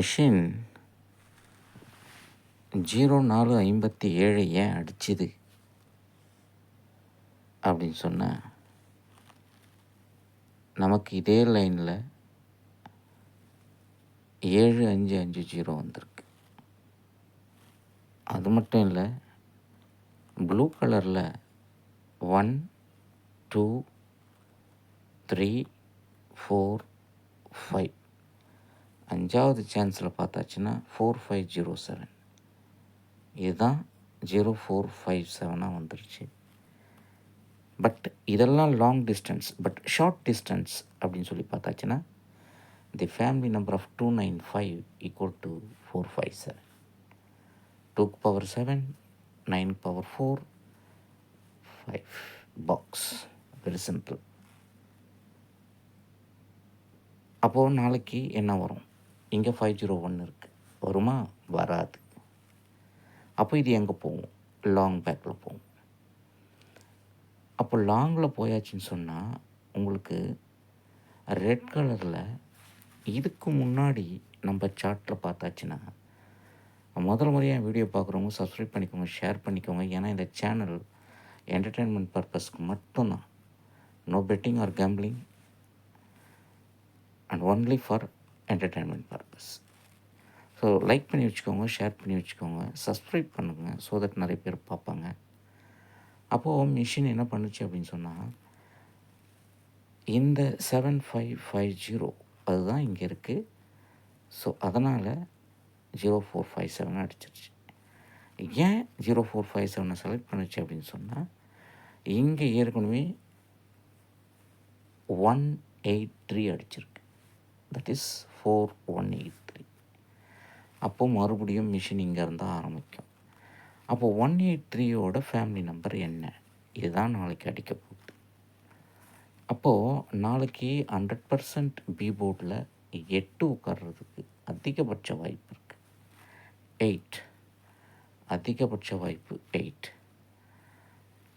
Machine 0457 ஏன் அடிச்சுது அப்படின்னு சொன்னால், நமக்கு இதே லைனில் 7550 வந்திருக்கு. அது மட்டும் இல்லை, ப்ளூ கலரில் 1 2 3 4 5 5வது சான்ஸில் பார்த்தாச்சுன்னா 4507. இதுதான் 0457 வந்துருச்சு. பட் இதெல்லாம் long distance. But short distance அப்படின்னு சொல்லி பார்த்தாச்சுன்னா, the family number of 295 equal to 457. 2 power 7, 9 power 4, 5 box. Very simple. அப்போது நாளைக்கு என்ன வரும்? இங்கே 501 இருக்குது. வருமா? வராது. அப்போ இது எங்கே போகும்? லாங் பேக்கில் போகும். அப்போ லாங்கில் போயாச்சுன்னு சொன்னால் உங்களுக்கு ரெட் கலரில் இதுக்கு முன்னாடி நம்ம சார்ட்டில் பார்த்தாச்சுன்னா, முதல் முறையாக வீடியோ பார்க்குறவங்க சப்ஸ்கிரைப் பண்ணிக்கோங்க, ஷேர் பண்ணிக்கோங்க. ஏன்னா இந்த சேனல் என்டர்டெயின்மெண்ட் பர்பஸ்க்கு மட்டும்தான். No betting or gambling and only for entertainment purpose. So like பண்ணி வச்சுக்கோங்க, ஷேர் பண்ணி வச்சுக்கோங்க, சப்ஸ்கிரைப் பண்ணுங்கள். ஸோ தட் நிறைய பேர் பார்ப்பாங்க. அப்போது மிஷின் என்ன பண்ணுச்சு அப்படின்னு சொன்னால், இந்த 7550 அதுதான் இங்கே இருக்குது. ஸோ அதனால் 0457 அடிச்சிருச்சு. ஏன் 0457 செலக்ட் பண்ணுச்சு அப்படின்னு சொன்னால், இங்கே ஏற்கனவே 183 அடிச்சிருக்கு. That is 4183. அப்போது மறுபடியும் மிஷின் இங்கே இருந்தால் ஆரம்பிக்கும். அப்போது 183யோட ஃபேமிலி நம்பர் என்ன? இதுதான் நாளைக்கு அடிக்க போகுது. அப்போது நாளைக்கு 100% பி போர்டில் 8 உட்கார்றதுக்கு அதிகபட்ச வாய்ப்பு இருக்குது. 8 அதிகபட்ச வாய்ப்பு 8.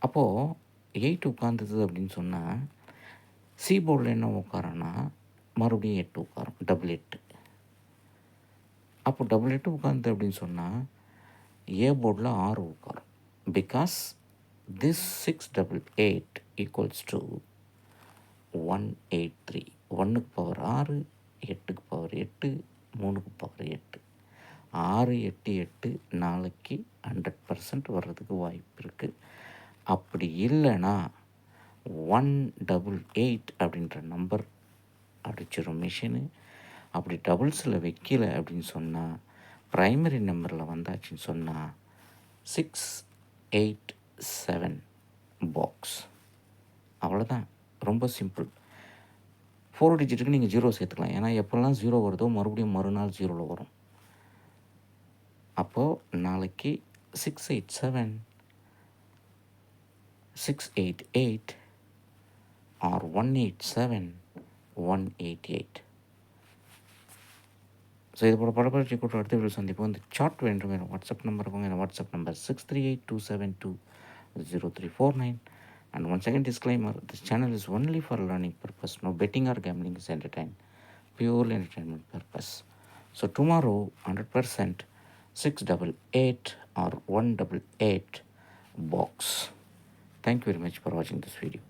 அப்போது 8 உட்காந்துது அப்படின்னு சொன்னால், சி போர்டில் என்ன உட்காரன்னா மறுபடியும் 8 உட்காரும். 88. அப்போ 88 உட்காந்து அப்படின்னு சொன்னால் ஏ போர்டில் 6 உட்காரும். Because this 688 equals to 183. 1க்கு பவர் 6, 8க்கு பவர் 8, 3க்கு பவர் 8. 6 8 8 நாளைக்கு 100% வர்றதுக்கு வாய்ப்பு இருக்குது. அப்படி இல்லைன்னா 188 அப்படின்ற நம்பர் அடிச்சிடும் மிஷினு. அப்படி டபுள்ஸில் வைக்கல அப்படின்னு சொன்னால், ப்ரைமரி நம்பரில் வந்தாச்சுன்னு சொன்னால் 687 பாக்ஸ். அவ்வளோதான். ரொம்ப சிம்பிள். 4 டிஜிட்டுக்கு நீங்கள் 0 சேர்த்துக்கலாம். ஏன்னா எப்போல்லாம் 0 வருதோ மறுபடியும் மறுநாள் 0வில் வரும். அப்போது நாளைக்கு 687 688 or 187 188. ஸோ இது போல படப்பயிற்சி கூட்டம் அடுத்த வீடியோ சந்திப்போம். இந்த சார்ட் வேண்டும் என் வாட்ஸ்அப் நம்பர் இருக்கும். என் WhatsApp number 6382720349. And once again disclaimer, this channel is only for learning purpose. No betting or gambling is entertainment. Purely entertainment purpose. So tomorrow 100% 688 or 188 box. Thank you very much for watching this video.